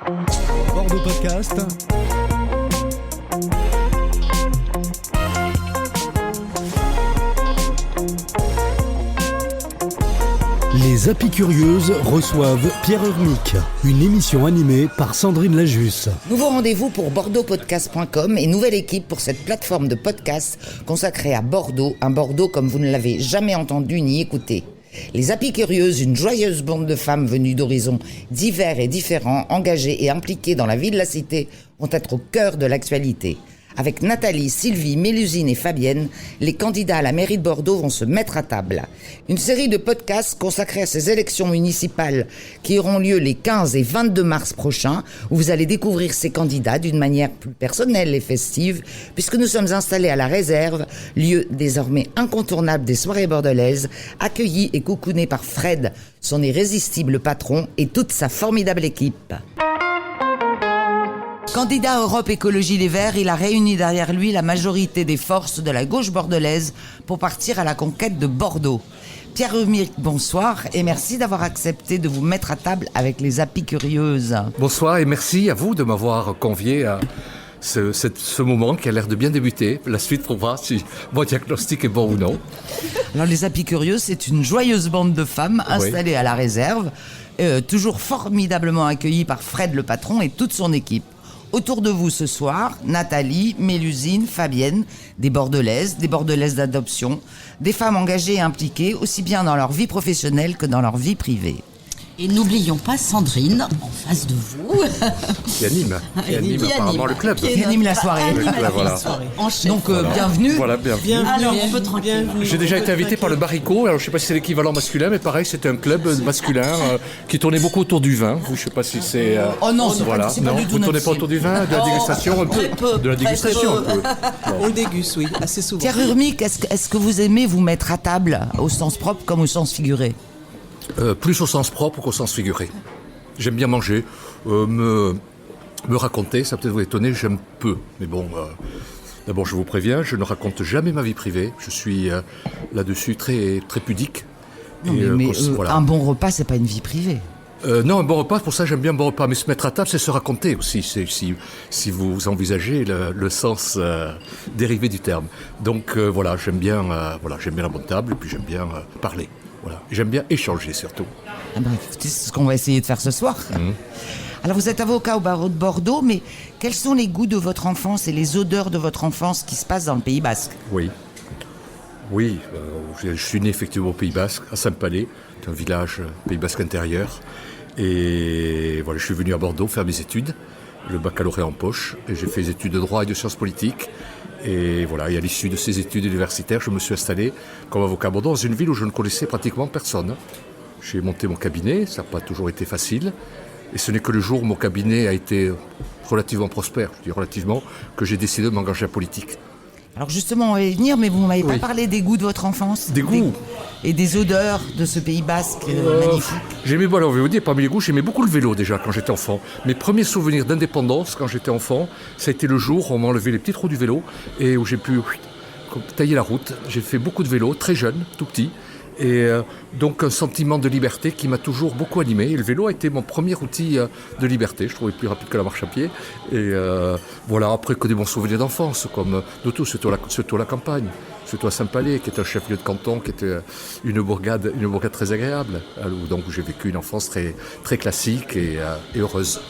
Bordeaux Podcast. Les Apicurieuses reçoivent Pierre Urmic, une émission animée par Sandrine Lajusse. Nouveau rendez-vous pour bordeauxpodcast.com et nouvelle équipe pour cette plateforme de podcast consacrée à Bordeaux, un Bordeaux comme vous ne l'avez jamais entendu ni écouté. Les Apicurieuses, une joyeuse bande de femmes venues d'horizons divers et différents, engagées et impliquées dans la vie de la cité, vont être au cœur de l'actualité. Avec Nathalie, Sylvie, Mélusine et Fabienne, les candidats à la mairie de Bordeaux vont se mettre à table. Une série de podcasts consacrés à ces élections municipales qui auront lieu les 15 et 22 mars prochains, où vous allez découvrir ces candidats d'une manière plus personnelle et festive, puisque nous sommes installés à la Réserve, lieu désormais incontournable des soirées bordelaises, accueillis et coucounés par Fred, son irrésistible patron, et toute sa formidable équipe. Candidat à Europe Écologie Les Verts, il a réuni derrière lui la majorité des forces de la gauche bordelaise pour partir à la conquête de Bordeaux. Pierre Urmic, bonsoir et merci d'avoir accepté de vous mettre à table avec les Apicurieuses. Bonsoir et merci à vous de m'avoir convié à ce moment qui a l'air de bien débuter. La suite prouvera si mon diagnostic est bon ou non. Alors les Apicurieuses, c'est une joyeuse bande de femmes installées à la Réserve, toujours formidablement accueillies par Fred le patron et toute son équipe. Autour de vous ce soir, Nathalie, Mélusine, Fabienne, des Bordelaises d'adoption, des femmes engagées et impliquées aussi bien dans leur vie professionnelle que dans leur vie privée. Et n'oublions pas Sandrine, en face de vous. Qui anime apparemment le club. Qui anime la soirée. Voilà. Donc bienvenue. Voilà, bienvenue. Alors on peut tranquille. J'ai déjà été invité par le Baricot, alors je ne sais pas si c'est l'équivalent masculin, mais pareil, c'était un club masculin qui tournait beaucoup autour du vin. Je ne sais pas si c'est... Oh non, c'est voilà. pas du tout Vous ne tournez pas autour du vin, de la dégustation un peu. De la dégustation un peu. On le déguste, oui, assez souvent. Pierre Urmic, est-ce que vous aimez vous mettre à table, au sens propre comme au sens figuré ? Plus au sens propre qu'au sens figuré. J'aime bien manger, me raconter, ça peut-être vous étonner, j'aime peu. Mais bon, d'abord je vous préviens, je ne raconte jamais ma vie privée. Je suis là-dessus très, très pudique. Non, mais un bon repas, c'est pas une vie privée. Non, un bon repas, pour ça j'aime bien un bon repas. Mais se mettre à table, c'est se raconter aussi, si vous envisagez le sens dérivé du terme. Donc voilà, j'aime bien la bonne table, et puis j'aime bien parler. Voilà. J'aime bien échanger surtout. Ah ben, c'est ce qu'on va essayer de faire ce soir. Alors vous êtes avocat au barreau de Bordeaux, mais quels sont les goûts de votre enfance et les odeurs de votre enfance qui se passent dans le Pays Basque ? Oui, je suis né effectivement au Pays Basque, à Saint-Palais, c'est un village Pays Basque intérieur. Et voilà, je suis venu à Bordeaux faire mes études, le baccalauréat en poche, et j'ai fait des études de droit et de sciences politiques. Et voilà, et à l'issue de ces études universitaires, je me suis installé comme avocat à Bordeaux dans une ville où je ne connaissais pratiquement personne. J'ai monté mon cabinet, ça n'a pas toujours été facile. Et ce n'est que le jour où mon cabinet a été relativement prospère, je dis relativement, que j'ai décidé de m'engager en politique. Alors justement, on va y venir, mais vous ne m'avez pas parlé des goûts de votre enfance. Des goûts et des odeurs de ce Pays Basque magnifique. J'aimais, alors, je vais vous dire, parmi les goûts, j'aimais beaucoup le vélo déjà quand j'étais enfant. Mes premiers souvenirs d'indépendance quand j'étais enfant, ça a été le jour où on m'a enlevé les petits trous du vélo et où j'ai pu tailler la route. J'ai fait beaucoup de vélo, très jeune, tout petit. Et donc un sentiment de liberté qui m'a toujours beaucoup animé. Et le vélo a été mon premier outil de liberté. Je trouvais plus rapide que la marche à pied. Et voilà, après que des bons souvenirs d'enfance, comme de tout, surtout à la campagne, surtout à Saint-Palais, qui est un chef-lieu de canton, qui était une bourgade très agréable. Donc j'ai vécu une enfance très, très classique et heureuse.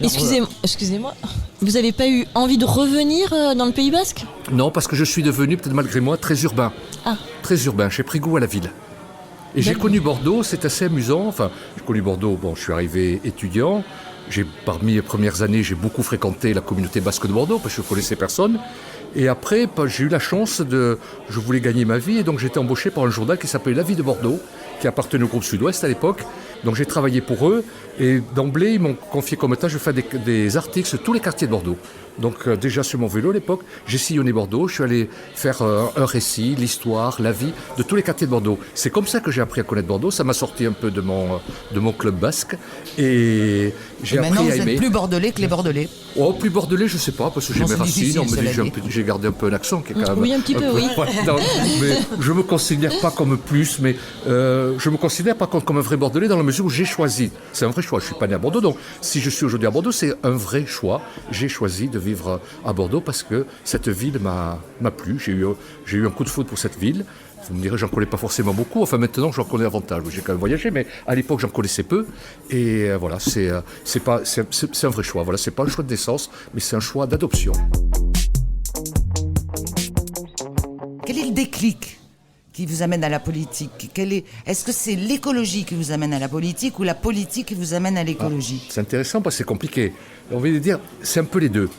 Excusez-moi, vous n'avez pas eu envie de revenir dans le Pays Basque ? Non, parce que je suis devenu, peut-être malgré moi, très urbain. Très urbain, j'ai pris goût à la ville. Et j'ai connu Bordeaux, c'est assez amusant. Enfin, j'ai connu Bordeaux, je suis arrivé étudiant. Parmi les premières années, j'ai beaucoup fréquenté la communauté basque de Bordeaux, parce que je ne connaissais personne. Et après, j'ai eu la chance je voulais gagner ma vie, et donc j'ai été embauché par un journal qui s'appelait La Vie de Bordeaux, qui appartenait au groupe Sud-Ouest à l'époque. Donc j'ai travaillé pour eux, et d'emblée, ils m'ont confié comme tâche de faire des articles sur tous les quartiers de Bordeaux. Donc déjà sur mon vélo à l'époque, j'ai sillonné Bordeaux, je suis allé faire un récit, l'histoire, la vie de tous les quartiers de Bordeaux. C'est comme ça que j'ai appris à connaître Bordeaux, ça m'a sorti un peu de mon club basque et j'ai appris à aimer. Maintenant, vous êtes plus bordelais que les Bordelais. Oh, plus bordelais, je sais pas, parce que j'ai Non, mes c'est racines, difficile, on me dit cela que j'ai gardé un peu un accent qui est quand même... Oui, un petit peu, oui. Non, mais je me considère pas comme plus, mais je me considère par contre comme un vrai bordelais dans la mesure où j'ai choisi. C'est un vrai choix, je suis pas né à Bordeaux, donc si je suis aujourd'hui à Bordeaux, c'est un vrai choix. J'ai choisi de vivre à Bordeaux parce que cette ville m'a plu, j'ai eu un coup de foudre pour cette ville. Vous me direz, j'en connais pas forcément beaucoup. Enfin, maintenant, j'en connais davantage. J'ai quand même voyagé, mais à l'époque, j'en connaissais peu. Et voilà, c'est un vrai choix. Voilà, c'est pas un choix de naissance, mais c'est un choix d'adoption. Quel est le déclic qui vous amène à la politique? Est-ce que c'est l'écologie qui vous amène à la politique ou la politique qui vous amène à l'écologie? C'est intéressant parce que c'est compliqué. On va dire, c'est un peu les deux.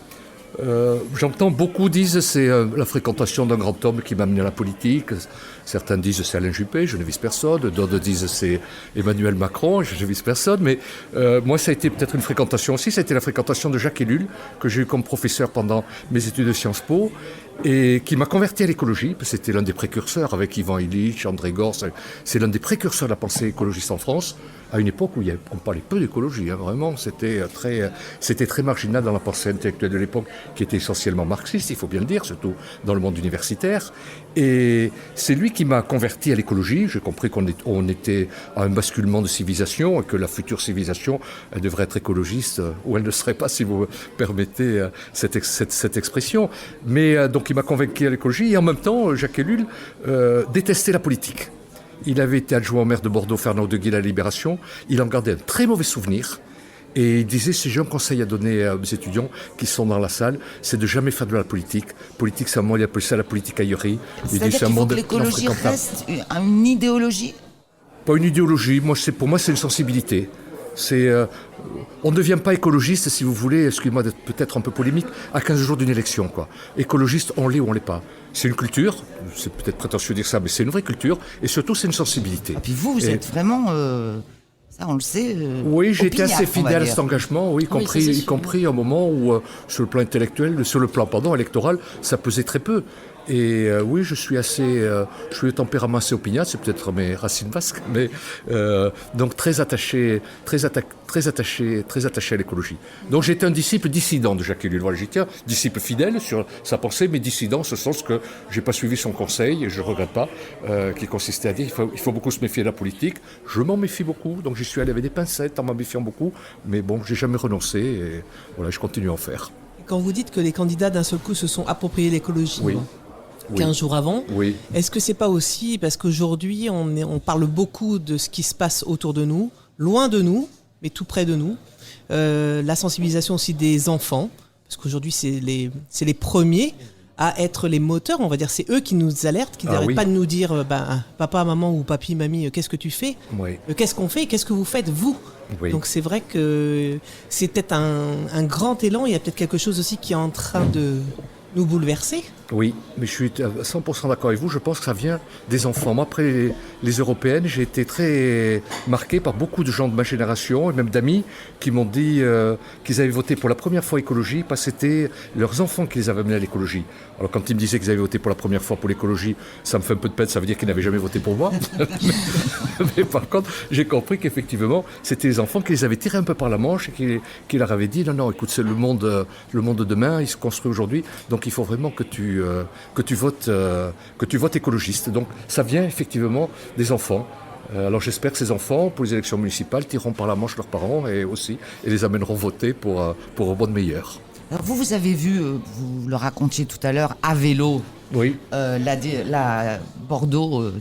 J'entends beaucoup disent c'est la fréquentation d'un grand homme qui m'a amené à la politique. Certains disent c'est Alain Juppé, je ne vise personne. D'autres disent c'est Emmanuel Macron, je ne vise personne. Mais moi, ça a été peut-être une fréquentation aussi. Ça a été la fréquentation de Jacques Ellul, que j'ai eu comme professeur pendant mes études de Sciences Po, et qui m'a converti à l'écologie. C'était l'un des précurseurs avec Ivan Illich, André Gorz. C'est l'un des précurseurs de la pensée écologiste en France, à une époque où on parlait peu d'écologie. Vraiment, c'était très marginal dans la pensée intellectuelle de l'époque, qui était essentiellement marxiste, il faut bien le dire, surtout dans le monde universitaire. Et c'est lui qui m'a converti à l'écologie. J'ai compris qu'on était à un basculement de civilisation et que la future civilisation, elle devrait être écologiste, ou elle ne serait pas, si vous me permettez cette expression. Mais donc il m'a convaincu à l'écologie, et en même temps, Jacques Ellul détestait la politique. Il avait été adjoint au maire de Bordeaux, Fernand de Guy, à la Libération. Il en gardait un très mauvais souvenir. Et il disait, si j'ai un conseil à donner aux étudiants qui sont dans la salle, c'est de jamais faire de la politique. Politique, c'est un monde, il appelle ça la politique aillerie. C'est-à-dire qu'il faut que l'écologie reste une idéologie? Pas une idéologie, pour moi c'est une sensibilité. On ne devient pas écologiste, si vous voulez, excusez-moi d'être peut-être un peu polémique, à 15 jours d'une élection, quoi. Écologiste, on l'est ou on l'est pas. C'est une culture, c'est peut-être prétentieux de dire ça, mais c'est une vraie culture, et surtout c'est une sensibilité. Et puis vous êtes vraiment, ça on le sait, oui, j'ai été assez opiniâtre, on va fidèle à dire. cet engagement, oui, y compris un moment où, sur le plan intellectuel, sur le plan électoral, ça pesait très peu. Et oui, je suis de tempérament assez opiniâtre, c'est peut-être mes racines basques, mais donc très attaché à l'écologie. Donc j'étais un disciple dissident de Jacques Ellul. Voilà, j'étais un disciple fidèle sur sa pensée, mais dissident, en ce sens que j'ai pas suivi son conseil, et je regrette pas, qui consistait à dire il faut beaucoup se méfier de la politique. Je m'en méfie beaucoup, donc j'y suis allé avec des pincettes en m'en méfiant beaucoup, mais bon, j'ai jamais renoncé, et voilà, je continue à en faire. Quand vous dites que les candidats d'un seul coup se sont appropriés l'écologie, Oui. 15 jours avant, Oui. est-ce que c'est pas aussi parce qu'aujourd'hui on parle beaucoup de ce qui se passe autour de nous, loin de nous, mais tout près de nous, la sensibilisation aussi des enfants, parce qu'aujourd'hui c'est les premiers à être les moteurs, on va dire, c'est eux qui nous alertent, qui n'arrêtent pas de nous dire papa, maman ou papi, mamie, qu'est-ce que tu fais, qu'est-ce qu'on fait, qu'est-ce que vous faites vous. Oui. Donc c'est vrai que c'est peut-être un grand élan, il y a peut-être quelque chose aussi qui est en train de nous bouleverser. Oui, mais je suis à 100% d'accord avec vous. Je pense que ça vient des enfants. Moi, après les européennes, j'ai été très marqué par beaucoup de gens de ma génération et même d'amis qui m'ont dit qu'ils avaient voté pour la première fois écologie parce que c'était leurs enfants qui les avaient amenés à l'écologie. Alors quand ils me disaient qu'ils avaient voté pour la première fois pour l'écologie, ça me fait un peu de peine, ça veut dire qu'ils n'avaient jamais voté pour moi. mais par contre, j'ai compris qu'effectivement, c'était les enfants qui les avaient tirés un peu par la manche et qui leur avaient dit non, écoute, c'est le monde de demain, il se construit aujourd'hui, donc il faut vraiment que tu votes écologiste. Donc ça vient effectivement des enfants. Alors j'espère que ces enfants, pour les élections municipales, tireront par la manche leurs parents et les amèneront voter pour un monde meilleur. Alors vous avez vu, vous le racontiez tout à l'heure, à vélo, Oui. la Bordeaux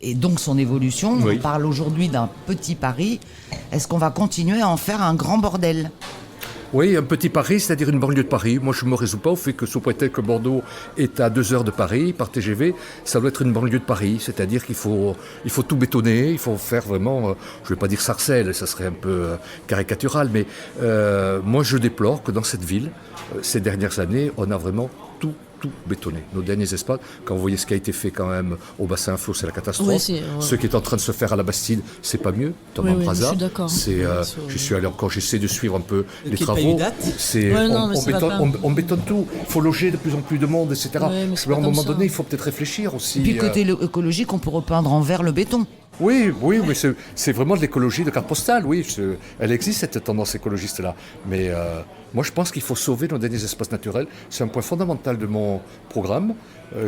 et donc son évolution. Oui. On parle aujourd'hui d'un petit Paris. Est-ce qu'on va continuer à en faire un grand bordel ? Oui, un petit Paris, c'est-à-dire une banlieue de Paris. Moi, je ne me résous pas au fait que, sous prétexte que Bordeaux est à 2 heures de Paris, par TGV, ça doit être une banlieue de Paris. C'est-à-dire qu'il faut tout bétonner, il faut faire vraiment, je ne vais pas dire Sarcelles, ça serait un peu caricatural, mais moi, je déplore que dans cette ville, ces dernières années, on a vraiment tout bétonné. Nos derniers espaces, quand vous voyez ce qui a été fait quand même au bassin Inflo, c'est la catastrophe. Ouais. Ce qui est en train de se faire à la Bastide, c'est pas mieux. Thomas Oui, Brazza, je suis d'accord. je suis allé encore, j'essaie de suivre un peu les Qui est travaux. pas date. On bétonne tout. Il faut loger de plus en plus de monde, etc. Ouais, mais c'est pas à un comme moment ça. donné, il faut peut-être réfléchir aussi. Et puis côté écologique, on peut repeindre en vert le béton. Oui, mais c'est vraiment de l'écologie de carte postale, oui. Elle existe, cette tendance écologiste-là. Mais moi, je pense qu'il faut sauver nos derniers espaces naturels. C'est un point fondamental de mon programme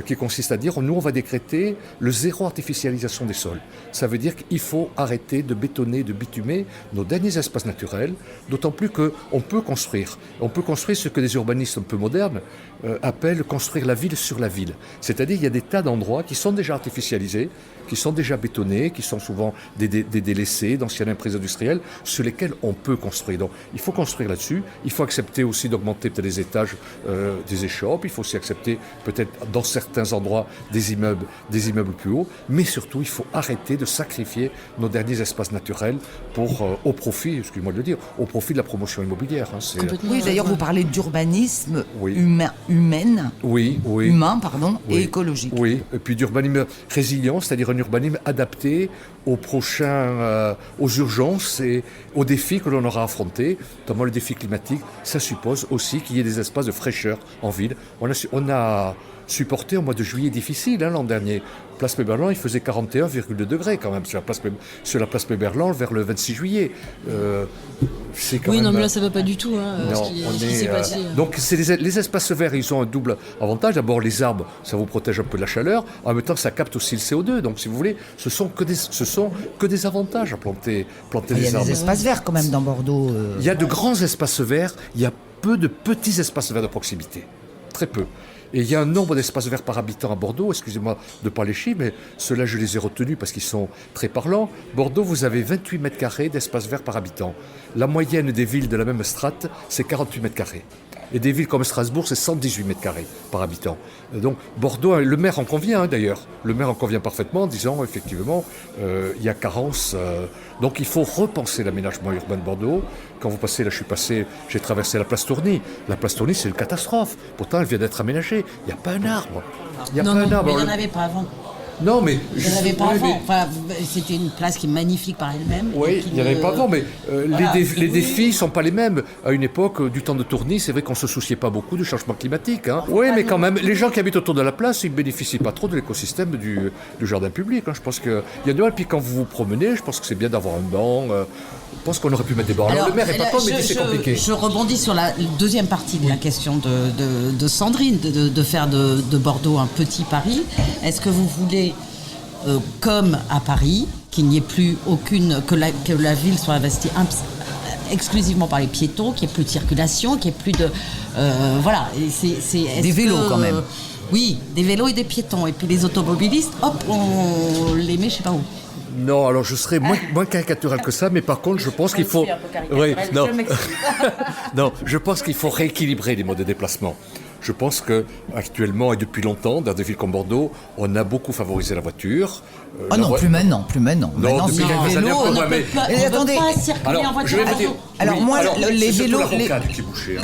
qui consiste à dire, nous, on va décréter le zéro artificialisation des sols. Ça veut dire qu'il faut arrêter de bétonner, de bitumer nos derniers espaces naturels, d'autant plus qu'on peut construire. On peut construire ce que des urbanistes un peu modernes appellent construire la ville sur la ville. C'est-à-dire qu'il y a des tas d'endroits qui sont déjà artificialisés, qui sont déjà bétonnés, qui sont souvent des délaissés d'anciennes emprises industrielles sur lesquels on peut construire. Donc il faut construire là-dessus. Il faut accepter aussi d'augmenter peut-être les étages des échoppes. Il faut aussi accepter peut-être dans certains endroits des immeubles plus hauts. Mais surtout, il faut arrêter de sacrifier nos derniers espaces naturels au profit, excusez-moi de le dire, au profit de la promotion immobilière. Oui, d'ailleurs, vous parlez d'urbanisme Oui. humain, Oui. et écologique. Oui, et puis d'urbanisme résilient, c'est-à-dire un urbanisme adapté aux prochains, aux urgences et aux défis que l'on aura affrontés, notamment le défi climatique. Ça suppose aussi qu'il y ait des espaces de fraîcheur en ville. On a supporté un mois de juillet difficile l'an dernier. Place Péberlan, il faisait 41,2 degrés quand même sur la place Péberlan vers le 26 juillet. C'est quand même... non, mais là, ça va pas du tout. Non, ce qui s'est passé. Donc les espaces verts, ils ont un double avantage. D'abord, les arbres, ça vous protège un peu de la chaleur. En même temps, ça capte aussi le CO2. Donc, si vous voulez, ce sont que des avantages à planter Il y des a arbres. des espaces verts quand même dans Bordeaux. Il y a de grands espaces verts. Il y a peu de petits espaces verts de proximité. Très peu. Et il y a un nombre d'espaces verts par habitant à Bordeaux, excusez-moi de ne pas les chiffres, mais ceux-là je les ai retenus parce qu'ils sont très parlants. Bordeaux, vous avez 28 mètres carrés d'espaces verts par habitant. La moyenne des villes de la même strate, c'est 48 mètres carrés. Et des villes comme Strasbourg, c'est 118 mètres carrés par habitant. Donc Bordeaux, le maire en convient d'ailleurs. Le maire en convient parfaitement en disant effectivement, il y a carence. Donc il faut repenser l'aménagement urbain de Bordeaux. Quand vous passez, là j'ai traversé la place Tourny. La place Tourny, c'est une catastrophe. Pourtant, elle vient d'être aménagée. Il n'y a pas un arbre. Mais il n'y en avait pas avant. Non, mais... Il n'y en avait pas avant. Enfin, c'était une place qui est magnifique par elle-même. Oui, il n'y en avait pas avant, mais les défis ne sont pas les mêmes. À une époque, du temps de Tourny, c'est vrai qu'on ne se souciait pas beaucoup du changement climatique. Oui, mais quand même, les gens qui habitent autour de la place, ils ne bénéficient pas trop de l'écosystème du jardin public. Je pense qu'il y a deux. Et puis quand vous vous promenez, je pense que c'est bien d'avoir un banc. Je pense qu'on aurait pu mettre des bancs. Alors le maire n'est pas con, mais c'est compliqué. Je rebondis sur la deuxième partie de la question de Sandrine, de faire de Bordeaux un petit Paris. Est-ce que vous voulez, comme à Paris, qu'il n'y ait plus que la ville soit investie exclusivement par les piétons, qu'il n'y ait plus de circulation, qu'il n'y ait plus de... voilà. Des vélos quand même. Oui, des vélos et des piétons. Et puis les automobilistes, hop, on les met je ne sais pas où. Non, alors je serais moins caricatural que ça, mais par contre, je pense qu'il faut... Oui, non. Non, je pense qu'il faut rééquilibrer les modes de déplacement. Je pense qu'actuellement et depuis longtemps, dans des villes comme Bordeaux, on a beaucoup favorisé la voiture. Plus maintenant. Non, depuis quelques années un peu moins, mais... Attendez, alors, je vais vous dire... Alors oui, moi, les c'est vélos... surtout la rocade qui est bouchée,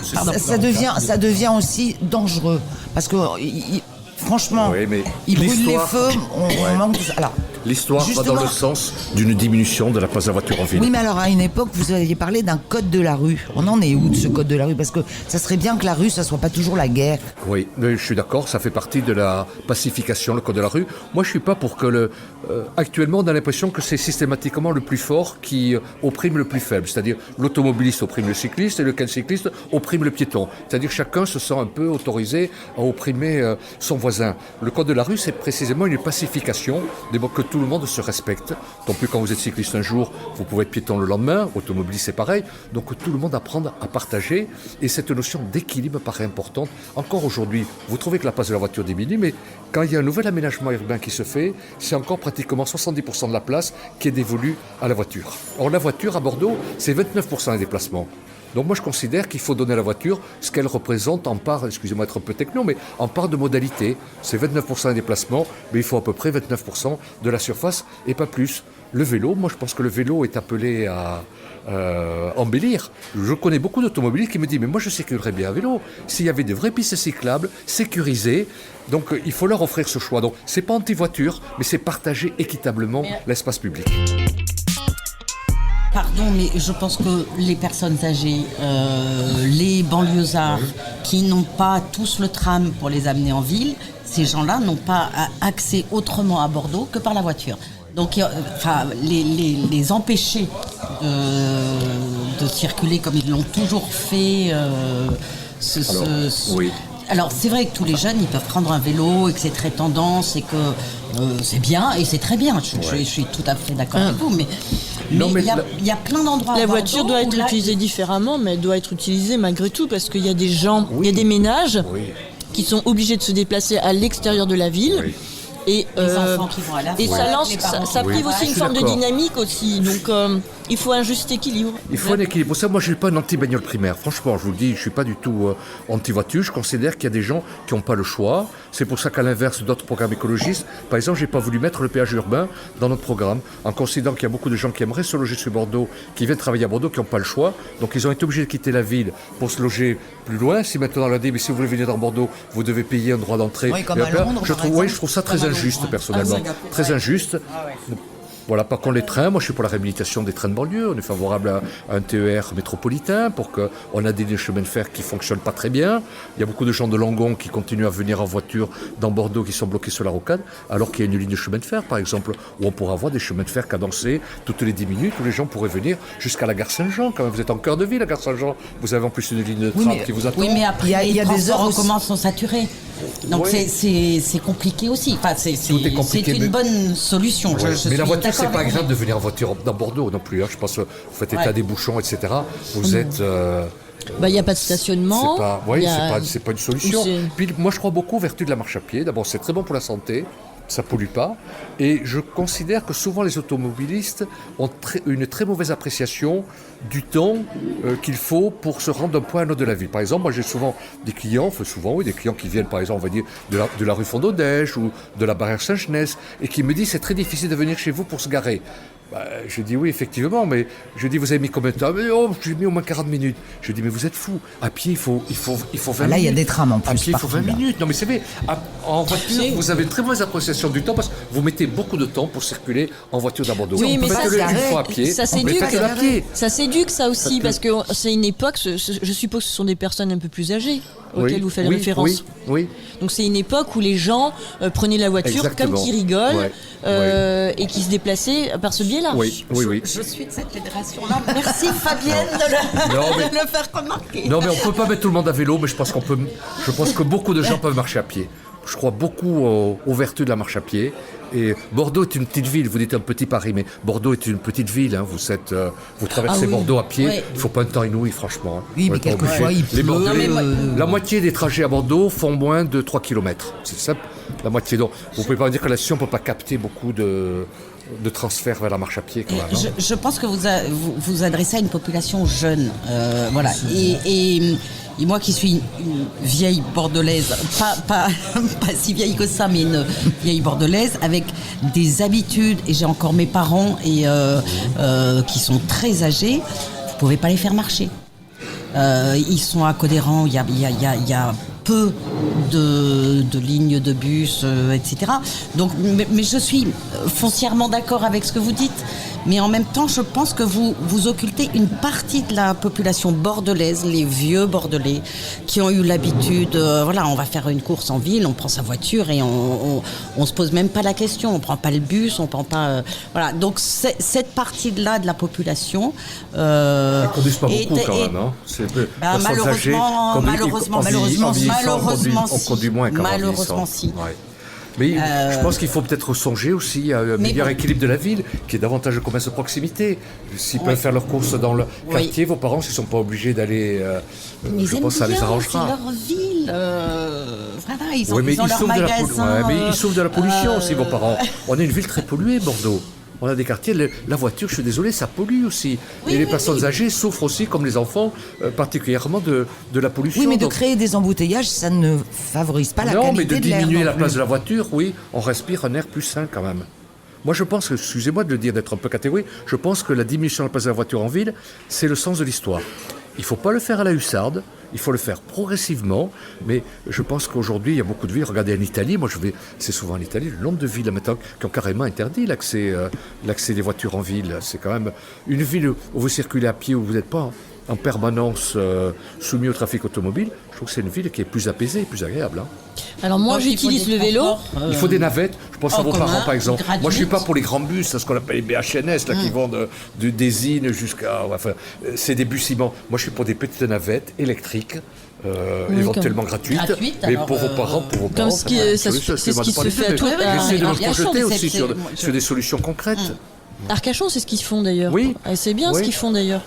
ça devient aussi dangereux. Parce que... Franchement, oui, mais ils brûlent les feux, on manque de ça. Alors, l'histoire va dans le sens d'une diminution de la place de la voiture en ville. Oui, mais alors à une époque, vous aviez parlé d'un code de la rue. On en est où de ce code de la rue? Parce que ça serait bien que la rue, ça soit pas toujours la guerre. Oui, mais je suis d'accord, ça fait partie de la pacification, le code de la rue. Moi, je suis pas pour que actuellement, on a l'impression que c'est systématiquement le plus fort qui opprime le plus faible. C'est-à-dire l'automobiliste opprime le cycliste et le cycliste opprime le piéton. C'est-à-dire chacun se sent un peu autorisé à opprimer son voisin. Le code de la rue, c'est précisément une pacification, que tout le monde se respecte. Donc plus quand vous êtes cycliste un jour, vous pouvez être piéton le lendemain, automobiliste c'est pareil. Donc que tout le monde apprenne à partager. Et cette notion d'équilibre paraît importante. Encore aujourd'hui, vous trouvez que la place de la voiture diminue, mais quand il y a un nouvel aménagement urbain qui se fait, c'est encore pratiquement 70% de la place qui est dévolue à la voiture. Or la voiture à Bordeaux, c'est 29% des déplacements. Donc moi je considère qu'il faut donner à la voiture ce qu'elle représente en part, excusez-moi d'être un peu techno, mais en part de modalité. C'est 29% des déplacements, mais il faut à peu près 29% de la surface et pas plus. Le vélo, moi je pense que le vélo est appelé à embellir. Je connais beaucoup d'automobilistes qui me disent mais moi je sécuriserais bien un vélo s'il y avait de vraies pistes cyclables sécurisées. Donc il faut leur offrir ce choix. Donc c'est pas anti-voiture, mais c'est partager équitablement l'espace public. Pardon, mais je pense que les personnes âgées, les banlieusards qui n'ont pas tous le tram pour les amener en ville, ces gens-là n'ont pas accès autrement à Bordeaux que par la voiture. Donc, les empêcher de circuler comme ils l'ont toujours fait. Oui. Alors, c'est vrai que tous les jeunes, ils peuvent prendre un vélo et que c'est très tendance et que c'est bien et c'est très bien. Je suis tout à fait d'accord avec vous, mais il y a plein d'endroits. La à voiture Bordeaux doit être où là, utilisée différemment, mais elle doit être utilisée malgré tout parce qu'il y a des gens, il y a des ménages qui sont obligés de se déplacer à l'extérieur de la ville. Oui. les enfants qui vont à la Et fac, ça lance, les parents ça qui prive vont aussi à une suis forme de d'accord. dynamique aussi. Donc il faut un juste équilibre. Il faut un équilibre. Pour ça, moi, je ne suis pas un anti-bagnole primaire. Franchement, je vous le dis, je ne suis pas du tout anti-voiture. Je considère qu'il y a des gens qui n'ont pas le choix. C'est pour ça qu'à l'inverse d'autres programmes écologistes, par exemple, je n'ai pas voulu mettre le péage urbain dans notre programme, en considérant qu'il y a beaucoup de gens qui aimeraient se loger sur Bordeaux, qui viennent travailler à Bordeaux, qui n'ont pas le choix. Donc, ils ont été obligés de quitter la ville pour se loger plus loin. Si maintenant on leur dit, mais si vous voulez venir dans Bordeaux, vous devez payer un droit d'entrée. Oui, comme Et à là, Londres, je par trouve, exemple. je trouve ça très Comme à injuste, Londres. personnellement. Très injuste. Voilà, par contre les trains, moi je suis pour la réhabilitation des trains de banlieue, on est favorable à un TER métropolitain pour qu'on a des chemins de fer qui ne fonctionnent pas très bien. Il y a beaucoup de gens de Langon qui continuent à venir en voiture dans Bordeaux qui sont bloqués sur la rocade, alors qu'il y a une ligne de chemin de fer par exemple, où on pourra avoir des chemins de fer cadencés toutes les 10 minutes, où les gens pourraient venir jusqu'à la gare Saint-Jean. Quand même, vous êtes en cœur de ville, la gare Saint-Jean, vous avez en plus une ligne de tram qui vous attend. Oui, mais après, Il y a les des heures transports en aussi. commun sont saturés. Donc c'est compliqué aussi. Enfin, c'est compliqué, une mais- bonne solution. Ouais. Je Mais la suis voiture, c'est d'accord pas avec agréable vous. de venir en voiture dans Bordeaux non plus. Hein. Je pense que vous faites état Ouais. des bouchons, etc. Vous êtes... Bah, il n'y a pas de stationnement. C'est Il y a- c'est pas une solution. c'est- Puis moi, je crois beaucoup aux vertus de la marche à pied. D'abord, c'est très bon pour la santé, ça pollue pas. Et je considère que souvent les automobilistes ont une très mauvaise appréciation du temps qu'il faut pour se rendre d'un point à un autre de la ville. Par exemple, moi j'ai souvent des clients, des clients qui viennent par exemple, on va dire, de la rue Fondodège ou de la barrière Saint-Genès et qui me disent c'est très difficile de venir chez vous pour se garer. Bah, je dis oui, effectivement, mais je dis vous avez mis combien de temps? Mais, j'ai mis au moins 40 minutes. Je dis mais vous êtes fou. À pied, il faut 20 Là, il y a minutes. des trams en plus À pied, il faut 20 partout, là. minutes. Non, mais c'est vrai. En voiture, vous avez une très mauvaise appréciation du temps parce que vous mettez beaucoup de temps pour circuler en voiture dans Bordeaux. Oui, mais ça, faites-le c'est une vrai. fois à pied. Ça mais s'éduque. faites-le à pied. Ça s'éduque, ça aussi, Faites-le. parce que c'est une époque, je suppose que ce sont des personnes un peu plus âgées auxquelles Oui, vous faites oui, référence. Oui. Donc c'est une époque où les gens prenaient la voiture Exactement. comme qui rigolent Ouais, et qui se déplaçaient par ce biais-là. Oui. Je suis de cette génération-là. Merci Fabienne de le faire remarquer. Non, mais on ne peut pas mettre tout le monde à vélo, mais je pense que beaucoup de gens peuvent marcher à pied. Je crois beaucoup aux vertus de la marche à pied. Et Bordeaux est une petite ville, vous dites un petit Paris, mais Bordeaux est une petite ville. Hein. Vous traversez oui. Bordeaux à pied, Ouais. il ne faut pas un temps inouï, franchement. Hein. Oui, On mais est pas obligé. quelquefois, il Les pleut. Bordelais, Non, mais la moitié des trajets à Bordeaux font moins de 3 km. C'est simple, la moitié. Donc, vous ne pouvez pas me dire que là-dessus, on ne peut pas capter beaucoup de transferts vers la marche à pied. Quand même, hein. Je pense que vous adressez à une population jeune, voilà. Et moi qui suis une vieille bordelaise, pas si vieille que ça, mais une vieille bordelaise avec des habitudes, et j'ai encore mes parents qui sont très âgés, vous pouvez pas les faire marcher. Ils sont à Codéran, il y a peu de lignes de bus, etc. Donc, mais je suis foncièrement d'accord avec ce que vous dites. Mais en même temps, je pense que vous occultez une partie de la population bordelaise, les vieux Bordelais, qui ont eu l'habitude, on va faire une course en ville, on prend sa voiture et on se pose même pas la question, on prend pas le bus, on prend pas, voilà. Donc cette partie-là de la population, Ils conduisent pas beaucoup quand même. Hein. C'est peu. Personnes âgées, malheureusement, on conduit moins qu'en malheureusement, vieillissant. si. Ouais. Mais je pense qu'il faut peut-être songer aussi à un meilleur équilibre de la ville, qui est davantage de commerce de proximité. S'ils peuvent faire leurs courses dans le quartier, vos parents, s'ils ne sont pas obligés d'aller, Mais je ils pense que ça aiment les bien, arrangera. c'est leur ville. Voilà, ils ont, Oui, mais ils ont leur magasin. ils souffrent de la pollution aussi, vos parents. On est une ville très polluée, Bordeaux. On a des quartiers, la voiture, je suis désolé, ça pollue aussi. Oui, et les oui, personnes oui. âgées souffrent aussi, comme les enfants, particulièrement de la pollution. Oui, mais de Donc, créer des embouteillages, ça ne favorise pas la non, qualité mais de de l'air. diminuer non la plus. place de la voiture, oui, on respire un air plus sain quand même. Moi, je pense que, excusez-moi de le dire, d'être un peu catégorique, je pense que la diminution de la place de la voiture en ville, c'est le sens de l'histoire. Il ne faut pas le faire à la hussarde, il faut le faire progressivement, mais je pense qu'aujourd'hui, il y a beaucoup de villes. Regardez en Italie, moi je vais, c'est souvent en Italie, le nombre de villes maintenant qui ont carrément interdit l'accès des voitures en ville. C'est quand même une ville où vous circulez à pied, où vous n'êtes pas en permanence soumis au trafic automobile. Je trouve que c'est une ville qui est plus apaisée, plus agréable. Hein. Alors moi Donc, il faut j'utilise des le vélo. transports, Il faut des navettes, je pense à en vos commun, parents par exemple. gratuites. Moi je ne suis pas pour les grands bus, c'est ce qu'on appelle les BHNS, là, qui vont des îles jusqu'à... Enfin, c'est des bus immenses. Moi je suis pour des petites navettes électriques, éventuellement gratuites, mais alors, pour vos parents, Comme ce qui, c'est ce qui se fait à toi. J'essaie de me Arcachon, projeter mais aussi c'est- sur des solutions concrètes. Arcachon, c'est ce qu'ils font d'ailleurs. Oui. Et c'est bien Oui. ce qu'ils font d'ailleurs.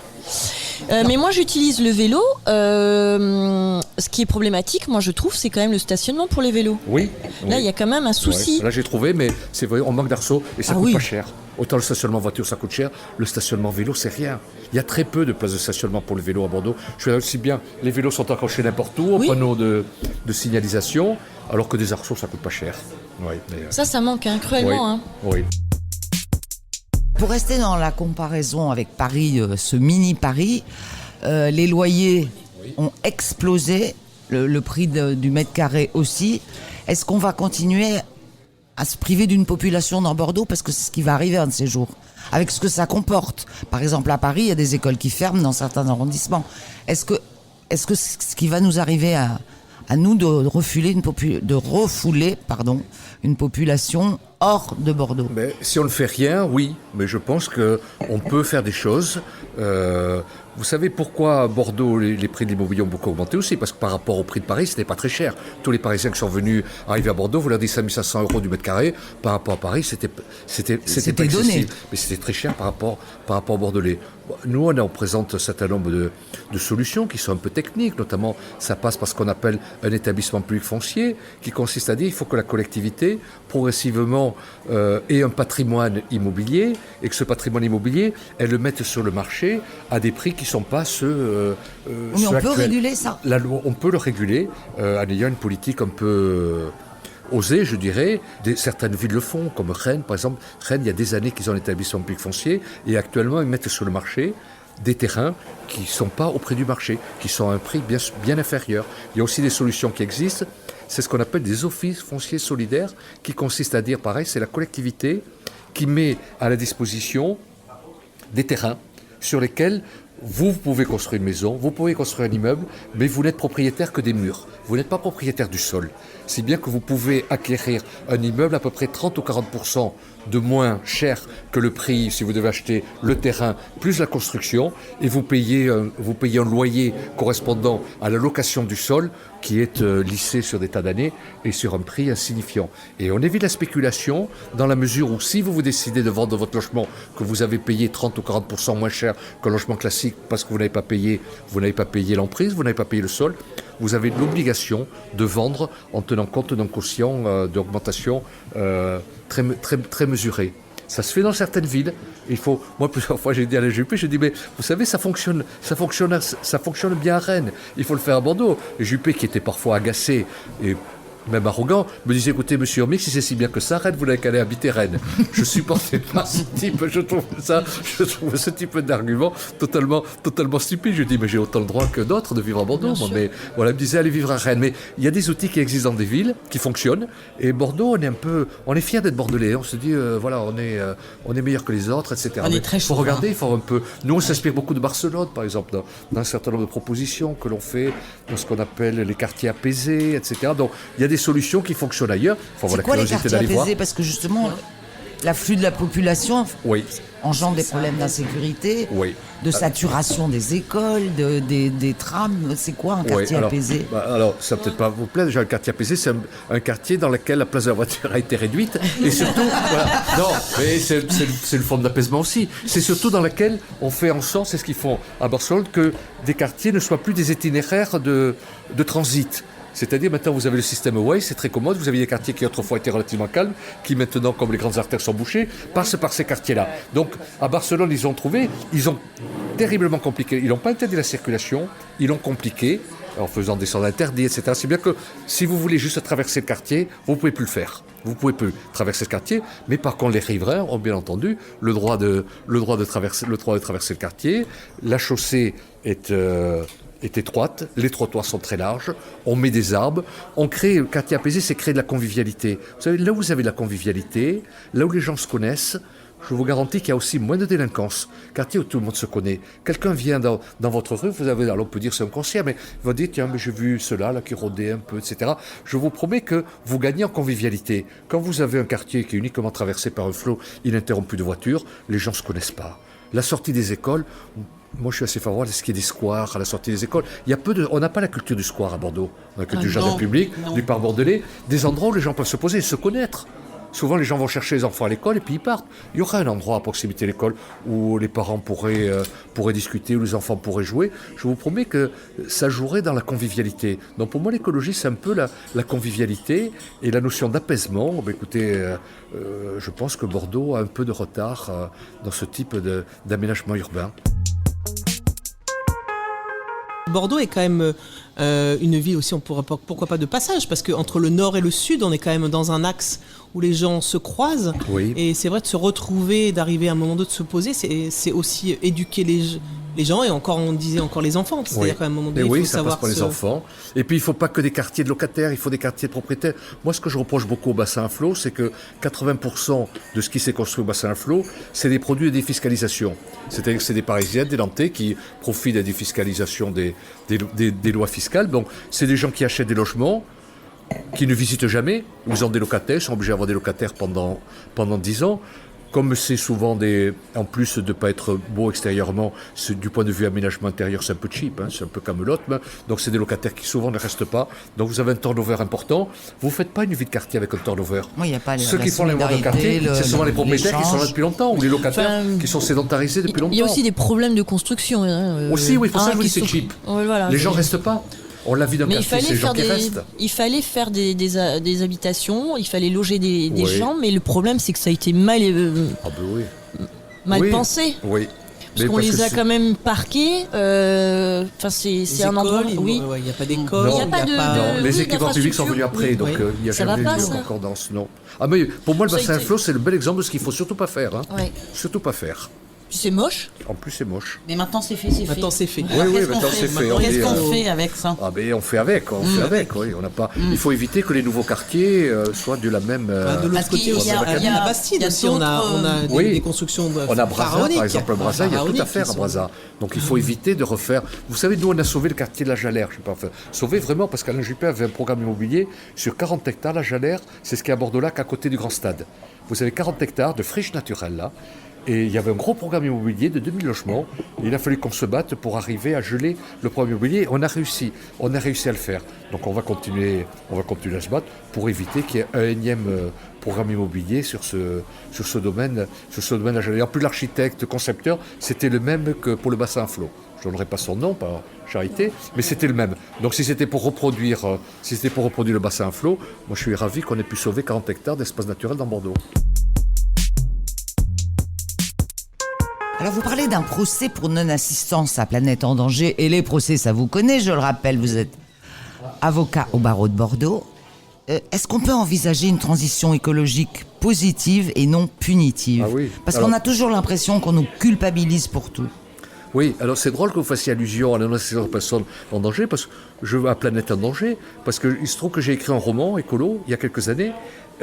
Mais moi j'utilise le vélo. Ce qui est problématique, moi je trouve, c'est quand même le stationnement pour les vélos. Oui. Là, il y a quand même un souci. Ouais. Là j'ai trouvé, mais c'est vrai, on manque d'arceaux et ça Ah coûte oui. pas cher. Autant le stationnement voiture ça coûte cher, le stationnement vélo c'est rien. Il y a très peu de places de stationnement pour le vélo à Bordeaux. Je suis aussi bien, les vélos sont accrochés n'importe où, au Oui. panneau de signalisation, alors que des arceaux ça coûte pas cher. Oui, mais, Ça manque cruellement. Hein. oui. Pour rester dans la comparaison avec Paris, ce mini Paris, les loyers ont explosé, le prix du mètre carré aussi. Est-ce qu'on va continuer à se priver d'une population dans Bordeaux, parce que c'est ce qui va arriver un de ces jours, avec ce que ça comporte. Par exemple, à Paris, il y a des écoles qui ferment dans certains arrondissements. Est-ce que ce qui va nous arriver à nous de refouler une population hors de Bordeaux? Mais si on ne fait rien, oui, mais je pense qu'on peut faire des choses. Vous savez pourquoi à Bordeaux les prix de l'immobilier ont beaucoup augmenté aussi? Parce que par rapport au prix de Paris, c'était pas très cher. Tous les Parisiens qui sont venus arriver à Bordeaux, vous leur dites 5 500 € du mètre carré. Par rapport à Paris, c'était pas donné. excessif, mais c'était très cher par rapport aux Bordelais. Nous, on présente un certain nombre de solutions qui sont un peu techniques, notamment ça passe par ce qu'on appelle un établissement public foncier, qui consiste à dire qu'il faut que la collectivité progressivement ait un patrimoine immobilier, et que ce patrimoine immobilier, elle le mette sur le marché à des prix qui ne sont pas ceux Mais on peut actuels. réguler ça? La loi, on peut le réguler en ayant une politique un peu osée, je dirais. Certaines villes le font, comme Rennes, par exemple. Rennes, il y a des années qu'ils ont un établissement public foncier, et actuellement, ils mettent sur le marché des terrains qui ne sont pas au prix du marché, qui sont à un prix bien inférieur. Il y a aussi des solutions qui existent. C'est ce qu'on appelle des offices fonciers solidaires, qui consistent à dire, pareil, c'est la collectivité qui met à la disposition des terrains sur lesquels vous pouvez construire une maison, vous pouvez construire un immeuble, mais vous n'êtes propriétaire que des murs. Vous n'êtes pas propriétaire du sol. Si bien que vous pouvez acquérir un immeuble à peu près 30 ou 40% de moins cher que le prix si vous devez acheter le terrain plus la construction, et vous payez un loyer correspondant à la location du sol qui est lissé sur des tas d'années et sur un prix insignifiant. Et on évite la spéculation dans la mesure où si vous décidez de vendre votre logement que vous avez payé 30 ou 40% moins cher qu'un logement classique parce que vous n'avez pas payé l'emprise, vous n'avez pas payé le sol, vous avez l'obligation de vendre en tenant compte d'un quotient d'augmentation très, très, très mesuré. Ça se fait dans certaines villes. Moi, plusieurs fois, j'ai dit à la Juppé, j'ai dit, mais vous savez, ça fonctionne bien à Rennes. Il faut le faire à Bordeaux. Et Juppé, qui était parfois agacé et même arrogant, me disait, écoutez, monsieur Hormic, si c'est si bien que ça, Rennes, vous n'avez qu'à aller habiter Rennes. Je supportais pas ce type, je trouve ce type d'argument totalement stupide. Je dis, mais j'ai autant le droit que d'autres de vivre à Bordeaux. Moi, mais voilà, il me disait, allez vivre à Rennes. Mais il y a des outils qui existent dans des villes, qui fonctionnent. Et Bordeaux, on est fiers d'être bordelais. On se dit, voilà, on est meilleur que les autres, etc. On est très Il faut chauvin. regarder, il faut un peu. Nous, on s'inspire beaucoup de Barcelone, par exemple, dans un certain nombre de propositions que l'on fait dans ce qu'on appelle les quartiers apaisés, etc. Donc, il y a des solutions qui fonctionnent ailleurs. Il faut avoir C'est la quoi les curiosité quartiers d'aller voir. apaisés? Parce que justement, l'afflux de la population Oui, engendre des problèmes d'insécurité, oui. de saturation des écoles, des trams. C'est quoi un quartier apaisé? Alors, ça peut-être pas vous plaire. Déjà, un quartier apaisé, c'est un quartier dans lequel la place de la voiture a été réduite. Et surtout, voilà. Non, mais c'est une forme d'apaisement aussi. C'est surtout dans lequel on fait en sorte, c'est ce qu'ils font à Barcelone, que des quartiers ne soient plus des itinéraires de transit. C'est-à-dire maintenant vous avez le système Waze, c'est très commode, vous avez des quartiers qui autrefois étaient relativement calmes, qui maintenant, comme les grandes artères sont bouchées, passent par ces quartiers-là. Donc à Barcelone, ils ont terriblement compliqué. Ils n'ont pas interdit la circulation, ils l'ont compliqué en faisant des sens interdits, etc. C'est bien que si vous voulez juste traverser le quartier, vous ne pouvez plus le faire. Vous ne pouvez plus traverser le quartier, mais par contre les riverains ont bien entendu le droit de traverser le quartier. La chaussée est étroite, les trottoirs sont très larges, on met des arbres, on crée, le quartier apaisé, c'est créer de la convivialité. Vous savez, là où vous avez de la convivialité, là où les gens se connaissent, je vous garantis qu'il y a aussi moins de délinquance. Quartier où tout le monde se connaît. Quelqu'un vient dans votre rue, alors on peut dire c'est un concierge, mais il va dire tiens, mais j'ai vu cela là qui rôdait un peu, etc. Je vous promets que vous gagnez en convivialité. Quand vous avez un quartier qui est uniquement traversé par un flot ininterrompu de voitures, les gens ne se connaissent pas. La sortie des écoles, moi je suis assez favorable à ce qu'il y ait des squares à la sortie des écoles. On n'a pas la culture du square à Bordeaux. On a la culture du jardin public, du parc bordelais, des endroits où les gens peuvent se poser et se connaître. Souvent, les gens vont chercher les enfants à l'école et puis ils partent. Il y aura un endroit à proximité de l'école où les parents pourraient discuter, où les enfants pourraient jouer. Je vous promets que ça jouerait dans la convivialité. Donc pour moi, l'écologie, c'est un peu la convivialité et la notion d'apaisement. Écoutez, je pense que Bordeaux a un peu de retard dans ce type d'aménagement urbain. Bordeaux est quand même une ville aussi, pourquoi pas de passage, parce qu'entre le nord et le sud, on est quand même dans un axe où les gens se croisent. Oui. Et c'est vrai de se retrouver, d'arriver à un moment donné de se poser, c'est aussi éduquer les gens, et on disait encore les enfants. C'est-à-dire qu'à un moment donné, il faut savoir passe par les enfants. Et puis il ne faut pas que des quartiers de locataires, il faut des quartiers de propriétaires. Moi, ce que je reproche beaucoup au bassin à flot, c'est que 80% de ce qui s'est construit au bassin à flot, c'est des produits de défiscalisation. C'est-à-dire que c'est des Parisiens, des Nantais qui profitent de la défiscalisation des lois fiscales. Donc, c'est des gens qui achètent des logements, qui ne visitent jamais. Ils ont des locataires, ils sont obligés d'avoir des locataires pendant 10 ans. Comme c'est souvent en plus de ne pas être beau extérieurement, du point de vue aménagement intérieur, c'est un peu cheap, c'est un peu camelote. Donc c'est des locataires qui souvent ne restent pas. Donc vous avez un turnover important. Vous ne faites pas une vie de quartier avec un turnover. Oui, y a pas ceux qui font les mois de quartier, c'est souvent les propriétaires qui sont là depuis longtemps, ou les locataires qui sont sédentarisés depuis longtemps. Il y a aussi des problèmes de construction. Aussi, oui, pour ça je vous dis c'est cheap. Voilà, les gens ne restent pas. On l'a vu dans le quartier, c'est les gens qui restent. Il fallait faire des habitations, il fallait loger des gens, mais le problème c'est que ça a été mal pensé. Oui. Parce qu'on les a quand même parqués. C'est un endroit. Oui. Il n'y a pas d'école. Non, les équipements publics sont venus après, donc il n'y a jamais eu de concordance. Non. Ah mais pour moi le bassin à flot c'est le bel exemple de ce qu'il ne faut surtout pas faire. Surtout pas faire. C'est moche. En plus, c'est moche. Mais maintenant, c'est fait. Maintenant, c'est fait. Oui, maintenant, c'est fait. Qu'est-ce qu'on fait avec ça ? Ah ben, on fait avec. Oui, on n'a pas. Il faut éviter que les nouveaux quartiers soient de la même. De l'autre côté, il y a la Bastide aussi. On a des constructions. On a Brazza, par exemple. Brazza, il y a tout à faire à Brazza. Donc, il faut éviter de refaire. Vous savez, nous, on a sauvé le quartier de la Jalère. Je sais pas. Sauvé vraiment parce qu'Alain Juppé avait un programme immobilier sur 40 hectares. La Jalère, c'est ce qui est à Bordeaux-Lac, à côté du Grand Stade. Vous avez 40 hectares de friche naturelle là. Et il y avait un gros programme immobilier de 2000 logements. Et il a fallu qu'on se batte pour arriver à geler le programme immobilier. On a réussi à le faire. Donc on va continuer à se battre pour éviter qu'il y ait un énième programme immobilier sur ce domaine à geler. En plus, l'architecte concepteur, c'était le même que pour le bassin à flot. Je ne donnerai pas son nom par charité, mais c'était le même. Donc si c'était pour reproduire le bassin à flot, moi je suis ravi qu'on ait pu sauver 40 hectares d'espace naturel dans Bordeaux. Alors vous parlez d'un procès pour non-assistance à Planète en danger, et les procès, ça vous connaît, je le rappelle, vous êtes avocat au barreau de Bordeaux. Est-ce qu'on peut envisager une transition écologique positive et non punitive ? Ah oui. Parce qu'on a toujours l'impression qu'on nous culpabilise pour tout. Oui, alors c'est drôle que vous fassiez allusion à la non-assistance aux personnes en danger, parce que à Planète en danger, parce qu'il se trouve que j'ai écrit un roman écolo il y a quelques années,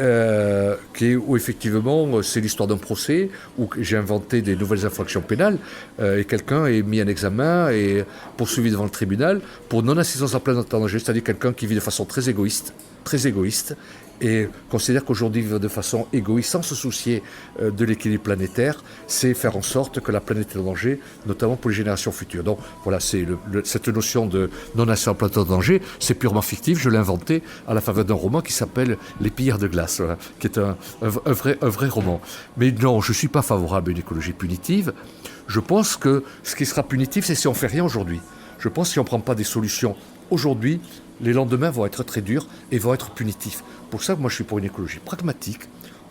où effectivement c'est l'histoire d'un procès où j'ai inventé des nouvelles infractions pénales et quelqu'un est mis en examen et poursuivi devant le tribunal pour non-assistance à Planète en danger, c'est-à-dire quelqu'un qui vit de façon très égoïste et considère qu'aujourd'hui vivre de façon égoïste sans se soucier de l'équilibre planétaire, c'est faire en sorte que la planète est en danger, notamment pour les générations futures. Donc voilà, c'est cette notion de non-assistance à Planète en danger, c'est purement fictif, je l'ai inventé à la faveur d'un roman qui s'appelle Les Pillards de glace, voilà, qui est un vrai roman. Mais non, je ne suis pas favorable à une écologie punitive. Je pense que ce qui sera punitif, c'est si on ne fait rien aujourd'hui. Je pense que si on ne prend pas des solutions aujourd'hui, les lendemains vont être très durs et vont être punitifs. Pour ça, moi, je suis pour une écologie pragmatique.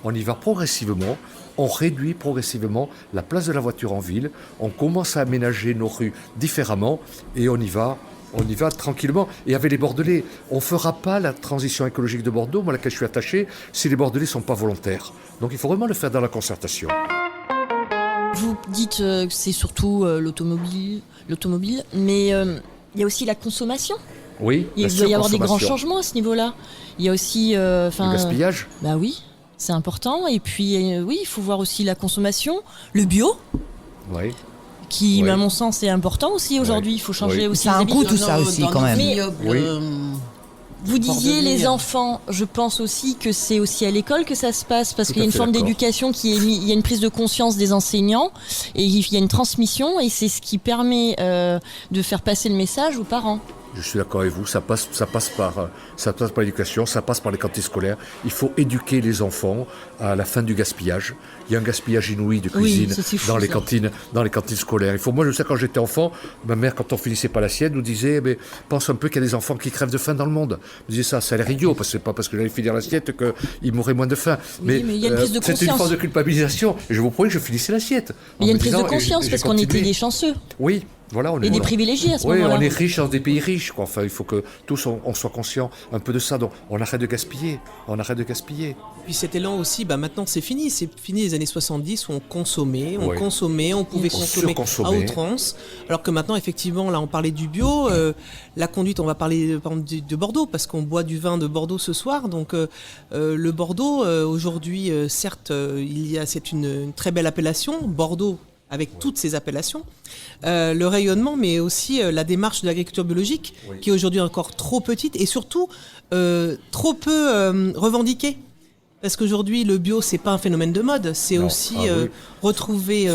On y va progressivement, on réduit progressivement la place de la voiture en ville, on commence à aménager nos rues différemment et on y va tranquillement. Et avec les Bordelais, on ne fera pas la transition écologique de Bordeaux, moi à laquelle je suis attaché, si les Bordelais ne sont pas volontaires. Donc il faut vraiment le faire dans la concertation. Vous dites que c'est surtout l'automobile, mais il y a aussi la consommation. Oui, Il doit y avoir des grands changements à ce niveau-là. Il y a aussi... le gaspillage. Bah oui, c'est important. Et puis, oui, il faut voir aussi la consommation, le bio. Oui. Qui, Oui. à mon sens, est important aussi aujourd'hui. Il faut changer Oui. aussi Ça a les un coût, habitudes. tout ça aussi, quand même. Oui. Vous disiez Bordelais. les enfants, je pense aussi que c'est aussi à l'école que ça se passe, parce Tout qu'il y a à une fait forme d'accord. d'éducation il y a une prise de conscience des enseignants, et il y a une transmission, et c'est ce qui permet de faire passer le message aux parents. Je suis d'accord avec vous, ça passe par l'éducation, ça passe par les cantines scolaires. Il faut éduquer les enfants à la fin du gaspillage. Il y a un gaspillage inouï de Oui, cuisine ça, c'est fou, dans les ça. cantines scolaires. Moi, je sais, quand j'étais enfant, ma mère, quand on finissait pas l'assiette, nous disait, mais pense un peu qu'il y a des enfants qui crèvent de faim dans le monde. Elle disait ça a l'air idiot, parce que c'est pas parce que j'allais finir l'assiette qu'ils mourraient moins de faim. Oui, mais il y a une prise de c'était une conscience. forme de culpabilisation. Et je vous promets que je finissais l'assiette. Mais il y a En une me prise de disant, conscience, j'ai parce qu'on était continué. des chanceux, Oui. Voilà, on est et des voilà. privilégiés à ce Oui, moment-là. on est riche dans des pays riches, quoi. Enfin, il faut que tous on soit conscient un peu de ça. Donc, on arrête de gaspiller. Puis cet élan aussi, maintenant c'est fini. C'est fini les années 70 où on consommait, Ouais. on pouvait On consommer à surconsommait. outrance. Alors que maintenant, effectivement, là on parlait du bio, la conduite, on va parler par exemple, de Bordeaux, parce qu'on boit du vin de Bordeaux ce soir. Donc le Bordeaux, aujourd'hui, certes, c'est une très belle appellation, Bordeaux, avec toutes ces appellations, le rayonnement, mais aussi la démarche de l'agriculture biologique, qui est aujourd'hui encore trop petite et surtout trop peu revendiquée. Parce qu'aujourd'hui, le bio, c'est pas un phénomène de mode, c'est Non. aussi Ah oui. retrouver,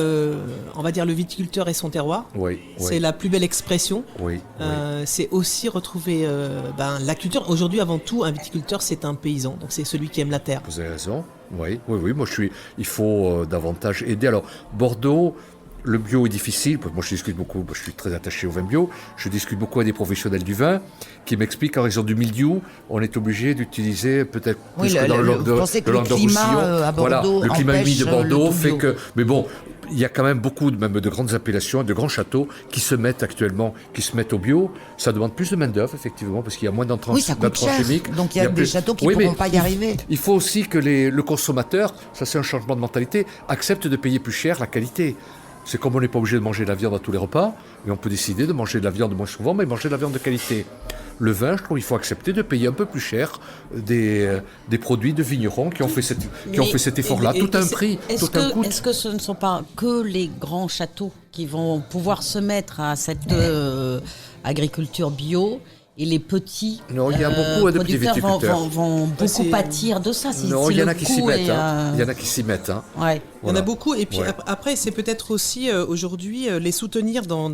on va dire, le viticulteur et son terroir. Oui, C'est la plus belle expression. oui. C'est aussi retrouver la culture. Aujourd'hui, avant tout, un viticulteur, c'est un paysan. Donc, c'est celui qui aime la terre. Vous avez raison. Oui. Moi, il faut davantage aider. Alors, Bordeaux, le bio est difficile. Moi, je discute beaucoup. Je suis très attaché au vin bio. Je discute beaucoup avec des professionnels du vin qui m'expliquent qu'en raison du mildiou, on est obligé d'utiliser peut-être Oui, plus que dans vous pensez que le climat, à Bordeaux le climat humide de empêche, Bordeaux le tout fait bio. que. Mais bon, il y a quand même beaucoup même de grandes appellations, de grands châteaux qui se mettent au bio. Ça demande plus de main-d'œuvre, effectivement, parce qu'il y a moins d'entrants Oui, ça coûte cher. chimiques. Donc, il y a des plus- châteaux qui Oui, pourront mais pas y arriver. Il faut aussi que le consommateur, ça c'est un changement de mentalité, accepte de payer plus cher la qualité. C'est comme on n'est pas obligé de manger de la viande à tous les repas, mais on peut décider de manger de la viande moins souvent, mais manger de la viande de qualité. Le vin, je trouve qu'il faut accepter de payer un peu plus cher des produits de vignerons qui ont fait cet effort-là. Tout a un prix, tout a un coût. Est-ce que ce ne sont pas que les grands châteaux qui vont pouvoir se mettre à cette agriculture bio et les petits Non, il y a beaucoup de petits producteurs viticulteurs. vont beaucoup c'est- pâtir de ça. Non, il y en a qui s'y mettent. Il Il y en a qui s'y mettent. Hein. Ouais. Il y en Voilà. a beaucoup, et puis Ouais. après, c'est peut-être aussi aujourd'hui les soutenir dans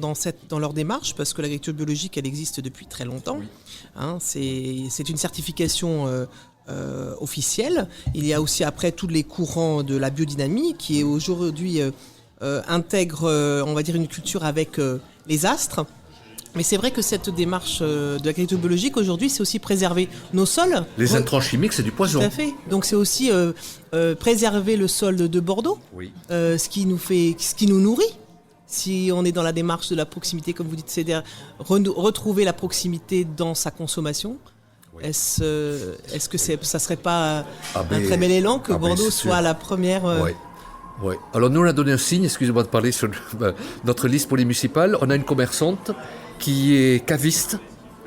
leur démarche, parce que l'agriculture biologique, elle existe depuis très longtemps. Hein, c'est une certification officielle. Il y a aussi après tous les courants de la biodynamie qui est aujourd'hui intègre, on va dire, une culture avec les astres. Mais c'est vrai que cette démarche de l'agriculture biologique aujourd'hui, c'est aussi préserver nos sols. Les intrants chimiques, c'est du Tout poison. à fait. Donc c'est aussi préserver le sol de Bordeaux, Oui. ce qui nous nourrit. Si on est dans la démarche de la proximité, comme vous dites, c'est retrouver la proximité dans sa consommation. Oui. Est-ce que ça serait pas Ah un ben, très bel élan que ah ben, Bordeaux c'est sûr. soit la première Oui. Alors nous, on a donné un signe, excusez-moi de parler sur notre liste pour les municipales. On a une commerçante qui est caviste,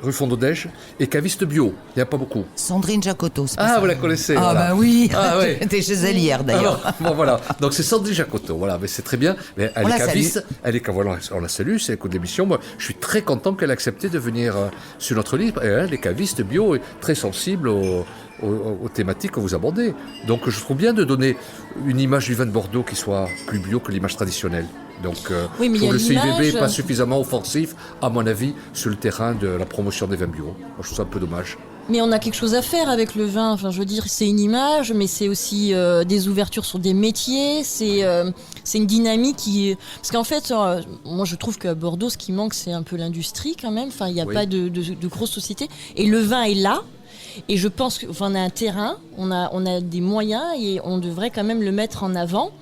rue Fondodège, et caviste bio. Il n'y a pas beaucoup. Sandrine Jacotto, c'est pas Ah, ça vous la connaissez. Ah voilà. bah oui, Ah, ouais. j'étais chez elle hier d'ailleurs. Alors, bon, voilà. Donc c'est Sandrine Jacotto, voilà, mais c'est très bien. Mais elle On est la caviste, voilà, on la salue, c'est l'écoute de l'émission. Moi, je suis très content qu'elle ait accepté de venir sur notre liste. Et elle est caviste bio et très sensible aux thématiques que vous abordez. Donc je trouve bien de donner une image du vin de Bordeaux qui soit plus bio que l'image traditionnelle. Donc Oui, mais je trouve le il y a CIVB l'image. pas suffisamment offensif, à mon avis, sur le terrain de la promotion des vins bio. Moi, je trouve ça un peu dommage. Mais on a quelque chose à faire avec le vin. Enfin, je veux dire, c'est une image, mais c'est aussi des ouvertures sur des métiers. C'est une dynamique qui... Parce qu'en fait, moi, je trouve qu'à Bordeaux, ce qui manque, c'est un peu l'industrie quand même. Enfin, il n'y a pas de grosses sociétés. Et le vin est là. Et je pense qu'on a un terrain, on a des moyens et on devrait quand même le mettre en avant.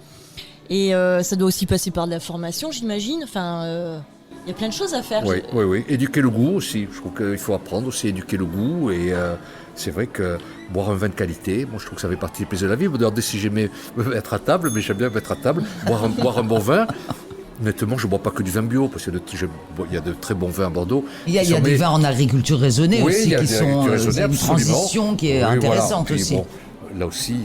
Et ça doit aussi passer par de la formation, j'imagine. Enfin... Il y a plein de choses à faire. Oui. Éduquer le goût aussi. Je trouve qu'il faut apprendre aussi à éduquer le goût. Et c'est vrai que boire un vin de qualité, moi je trouve que ça fait partie des plaisirs de la vie. D'ailleurs, si j'aimais être à table, mais j'aime bien être à table, boire un bon vin. Honnêtement, je ne bois pas que du vin bio, parce qu'il y a de très bons vins à Bordeaux. Il y a des vins en agriculture raisonnée aussi, qui sont une transition qui est intéressante voilà. aussi. Bon, là aussi,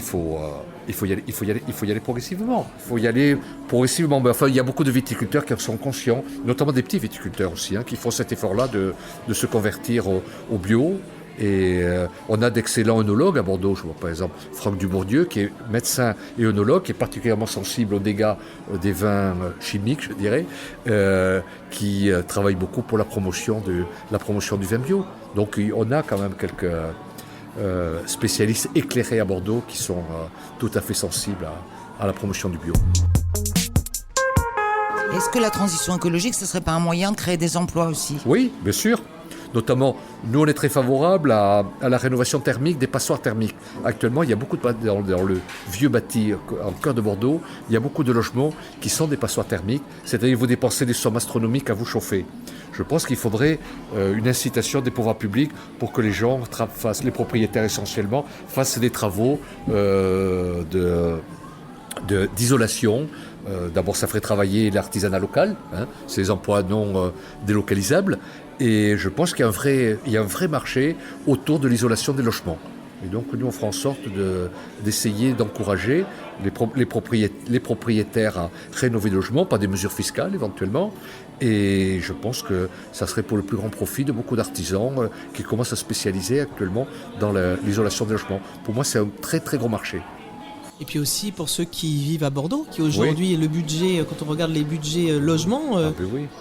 il faut y aller progressivement. Il faut y aller progressivement. Mais enfin, il y a beaucoup de viticulteurs qui en sont conscients, notamment des petits viticulteurs aussi, qui font cet effort-là de se convertir au bio. Et on a d'excellents œnologues à Bordeaux. Je vois par exemple Franck Dubourdieu, qui est médecin et œnologue, qui est particulièrement sensible aux dégâts des vins chimiques, je dirais, qui travaille beaucoup pour la promotion du vin bio. Donc on a quand même quelques spécialistes éclairés à Bordeaux qui sont tout à fait sensibles à la promotion du bio. Est-ce que la transition écologique, ce ne serait pas un moyen de créer des emplois aussi ? Oui, bien sûr. Notamment, nous, on est très favorables à la rénovation thermique des passoires thermiques. Actuellement, il y a beaucoup dans le vieux bâti en cœur de Bordeaux, il y a beaucoup de logements qui sont des passoires thermiques, c'est-à-dire vous dépensez des sommes astronomiques à vous chauffer. Je pense qu'il faudrait une incitation des pouvoirs publics pour que les gens les propriétaires essentiellement, fassent des travaux d'isolation. D'abord, ça ferait travailler l'artisanat local, c'est des emplois non délocalisables. Et je pense qu'il y a un vrai marché autour de l'isolation des logements. Et donc nous, on fera en sorte d'essayer d'encourager les propriétaires à rénover des logements, par des mesures fiscales éventuellement. Et je pense que ça serait pour le plus grand profit de beaucoup d'artisans qui commencent à se spécialiser actuellement dans l'isolation des logements. Pour moi, c'est un très très gros marché. Et puis aussi pour ceux qui vivent à Bordeaux, qui aujourd'hui, le budget, quand on regarde les budgets logements,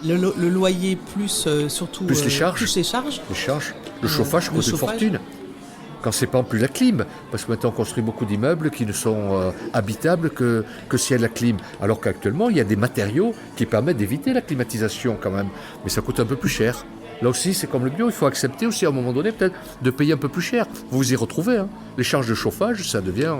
le loyer plus surtout... Plus les charges. Plus les charges. Les charges. Le chauffage coûte une fortune. Quand c'est pas en plus la clim, parce que maintenant on construit beaucoup d'immeubles qui ne sont habitables que s'il y a de la clim. Alors qu'actuellement, il y a des matériaux qui permettent d'éviter la climatisation quand même. Mais ça coûte un peu plus cher. Là aussi, c'est comme le bio, il faut accepter aussi à un moment donné peut-être de payer un peu plus cher. Vous vous y retrouvez. Les charges de chauffage, ça devient...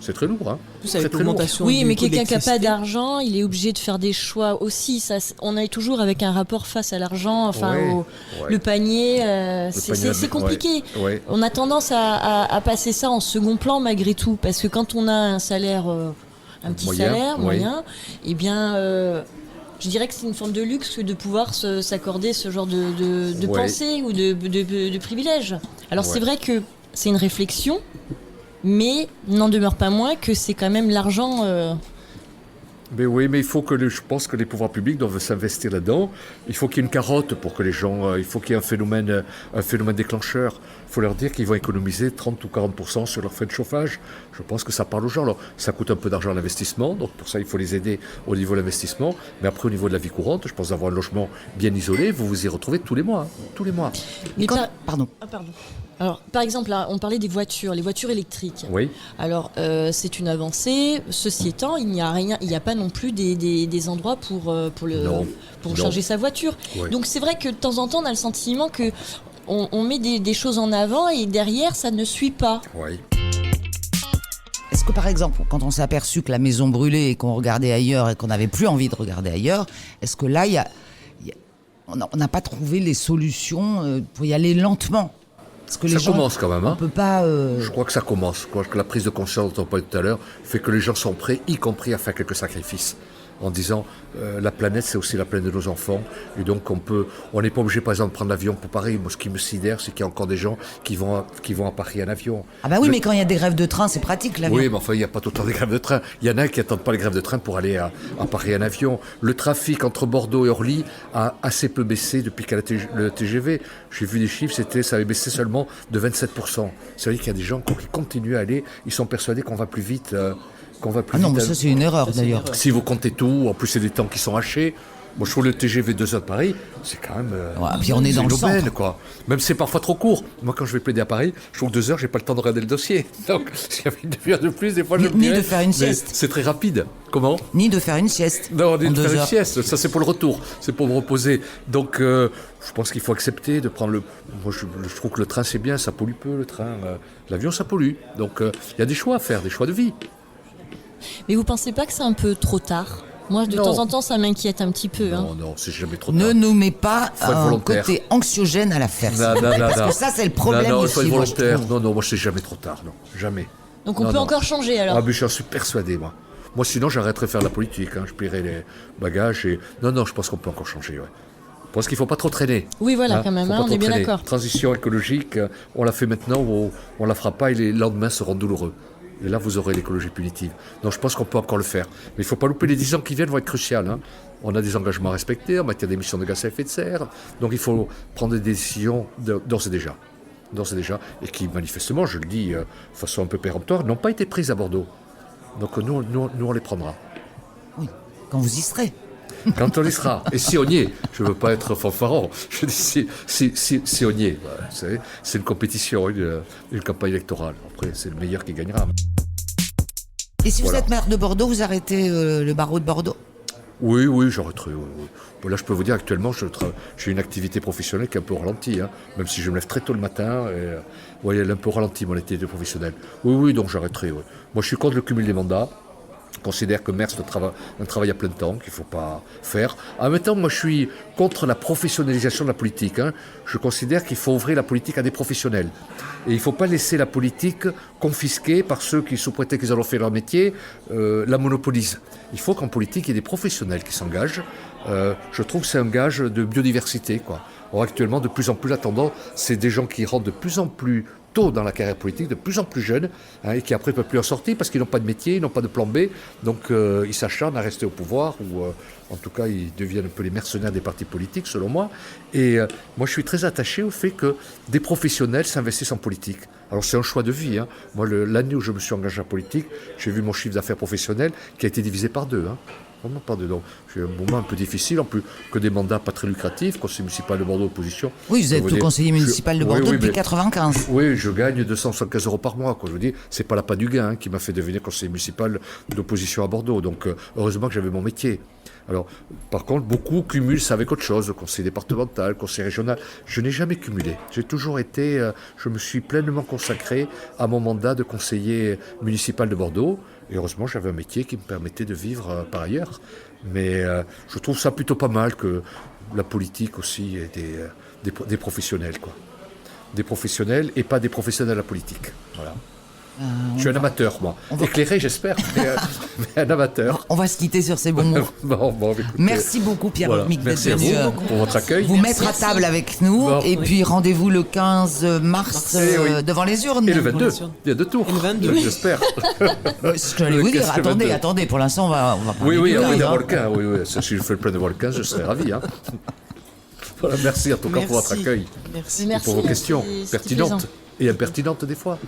c'est très lourd. Plus avec l'augmentation oui, mais du coût quelqu'un qui n'a pas d'électricité. d'argent, il est obligé de faire des choix aussi. Ça, on est toujours avec un rapport face à l'argent, le panier. C'est compliqué. Ouais. On a tendance à passer ça en second plan malgré tout, parce que quand on a un salaire, un petit salaire moyen, eh bien, je dirais que c'est une forme de luxe de pouvoir s'accorder ce genre de pensée ou de privilège. Alors c'est vrai que c'est une réflexion. Mais n'en demeure pas moins que c'est quand même l'argent... Mais oui, mais je pense que les pouvoirs publics doivent s'investir là-dedans. Il faut qu'il y ait une carotte pour que les gens... il faut qu'il y ait un phénomène déclencheur. Il faut leur dire qu'ils vont économiser 30 ou 40% sur leurs frais de chauffage. Je pense que ça parle aux gens. Alors, ça coûte un peu d'argent à l'investissement, donc pour ça, il faut les aider au niveau de l'investissement. Mais après, au niveau de la vie courante, je pense avoir un logement bien isolé, vous vous y retrouvez tous les mois. Tous les mois. Mais Pardon. Alors, par exemple, là, on parlait des voitures, les voitures électriques. Oui. Alors, c'est une avancée. Ceci étant, il n'y a pas non plus des endroits pour charger sa voiture. Oui. Donc, c'est vrai que de temps en temps, on a le sentiment que on met des choses en avant et derrière, ça ne suit pas. Oui. Est-ce que par exemple, quand on s'est aperçu que la maison brûlait et qu'on regardait ailleurs et qu'on n'avait plus envie de regarder ailleurs, est-ce que là, on n'a pas trouvé les solutions pour y aller lentement ? Parce que les gens, commence quand même. On peut pas. Je crois que ça commence. Je crois que la prise de conscience dont on parlait tout à l'heure fait que les gens sont prêts, y compris à faire quelques sacrifices. En disant la planète, c'est aussi la planète de nos enfants. Et donc on n'est pas obligé par exemple de prendre l'avion pour Paris. Moi, ce qui me sidère, c'est qu'il y a encore des gens qui vont à Paris en avion. Ah bah oui, mais quand il y a des grèves de train, c'est pratique l'avion. Oui, mais enfin, il n'y a pas tout le temps des grèves de train. Il y en a qui n'attendent pas les grèves de train pour aller à Paris en avion. Le trafic entre Bordeaux et Orly a assez peu baissé depuis qu'il y a le TGV. J'ai vu des chiffres, ça avait baissé seulement de 27%. Ça veut dire qu'il y a des gens qui continuent à aller. Ils sont persuadés qu'on va plus vite. Ah non, mais ça c'est une erreur d'ailleurs. Si vous comptez tout, en plus c'est des temps qui sont hachés. Moi, je trouve le TGV 2 heures de Paris, c'est quand même. Puis on est dans le l'aubaine, centre. quoi. Même si c'est parfois trop court. Moi, quand je vais plaider à Paris, je trouve que 2 heures, j'ai pas le temps de regarder le dossier. Donc, s'il y avait une demi-heure de plus, des fois, je me Ni dirais, de faire une mais sieste. C'est très rapide. Comment? Ni de faire une sieste. Non, ni en de 2 faire une heures. sieste. Ça, c'est pour le retour. C'est pour me reposer. Donc, je pense qu'il faut accepter de prendre le. Moi, je trouve que le train, c'est bien. Ça pollue peu, le train. L'avion, ça pollue. Donc, il y a des choix à faire, des choix de vie. Mais vous pensez pas que c'est un peu trop tard? Moi, de Non. temps en temps, ça m'inquiète un petit peu. Non, non, c'est jamais trop tard. Ne nous mets pas Faut être un volontaire. côté anxiogène à la faire. s'il Non, vous non, plaît, non, parce non. que ça, c'est le problème Non, il faut ici, être moi, je volontaire. trouve. Non, moi, c'est jamais trop tard. Non, jamais. Donc on Non, peut non. encore changer alors. Ah, mais j'en suis persuadé, moi. Moi, sinon, j'arrêterais de faire la politique. Je plierais les bagages et. Non, je pense qu'on peut encore changer, ouais. Je pense qu'il ne faut pas trop traîner. Oui, voilà, quand même, Faut pas on trop est bien traîner. d'accord. Transition écologique, on la fait maintenant ou on ne la fera pas et les lendemains seront douloureux. Et là, vous aurez l'écologie punitive. Donc, je pense qu'on peut encore le faire. Mais il ne faut pas louper les 10 ans qui viennent, vont être cruciales. On a des engagements à respecter en matière d'émissions de gaz à effet de serre. Donc, il faut prendre des décisions d'ores et déjà. D'ores et déjà. Et qui, manifestement, je le dis de façon un peu péremptoire, n'ont pas été prises à Bordeaux. Donc, nous on les prendra. Oui, quand vous y serez. Quand on y sera. Et si on y est, je ne veux pas être fanfaron, je dis si on y est. Voilà, vous savez, c'est une compétition, une campagne électorale. Après, c'est le meilleur qui gagnera. Et si Voilà. vous êtes maire de Bordeaux, vous arrêtez le barreau de Bordeaux? Oui, j'arrêterai. Oui. Bon, là, je peux vous dire, actuellement, j'ai une activité professionnelle qui est un peu ralentie. Même si je me lève très tôt le matin, elle est un peu ralentie, mon activité professionnelle. Oui, donc j'arrêterai. Oui. Moi, je suis contre le cumul des mandats. Je considère que maire, c'est un travail à plein temps qu'il ne faut pas faire. En même temps, moi, je suis contre la professionnalisation de la politique. Je considère qu'il faut ouvrir la politique à des professionnels. Et il ne faut pas laisser la politique confisquée par ceux qui, sous prétexte qu'ils en ont fait leur métier, la monopolisent. Il faut qu'en politique, il y ait des professionnels qui s'engagent. Je trouve que c'est un gage de biodiversité, quoi. Or, actuellement, de plus en plus, la tendance, c'est des gens qui rentrent de plus en plus tôt dans la carrière politique, de plus en plus jeunes, et qui après ne peuvent plus en sortir parce qu'ils n'ont pas de métier, ils n'ont pas de plan B, donc ils s'acharnent à rester au pouvoir, ou en tout cas ils deviennent un peu les mercenaires des partis politiques, selon moi. Et moi je suis très attaché au fait que des professionnels s'investissent en politique. Alors c'est un choix de vie. Moi, l'année où je me suis engagé en politique, j'ai vu mon chiffre d'affaires professionnel qui a été divisé par 2. Vraiment pas dedans. J'ai un moment un peu difficile, en plus que des mandats pas très lucratifs, conseiller municipal de Bordeaux, opposition. Oui, vous êtes conseiller municipal de Bordeaux depuis 1995. Oui, je gagne 275 € par mois. Quoi. Je vous dis, c'est pas l'appât du gain qui m'a fait devenir conseiller municipal d'opposition à Bordeaux. Donc, heureusement que j'avais mon métier. Alors, par contre, beaucoup cumulent ça avec autre chose, conseil départemental, conseil régional. Je n'ai jamais cumulé. J'ai toujours été, je me suis pleinement consacré à mon mandat de conseiller municipal de Bordeaux. Et heureusement, j'avais un métier qui me permettait de vivre par ailleurs. Mais je trouve ça plutôt pas mal que la politique aussi ait des professionnels, quoi. Des professionnels et pas des professionnels à la politique. Voilà. Je suis un amateur, moi. Éclairé, j'espère, mais un amateur. On va se quitter sur ces bons mots. Bon, écoutez, Merci beaucoup Pierre-Mick d'être Merci à venu vous pour votre accueil. vous mettre à table avec nous. Bon. Et puis rendez-vous le 15 mars Eh oui. devant les urnes. Et le 22, il y a 2 tours. Et le 22. J'espère. Je allais vous dire, Qu'est-ce que le attendez, pour l'instant on va parler Oui, du on est 15, d'un hein. volcan. Oui. Si je fais le plein de volcans, je serais ravi. Voilà, merci en tout cas pour votre accueil. Merci. Et pour vos questions c'était pertinentes plaisant. et impertinentes des fois.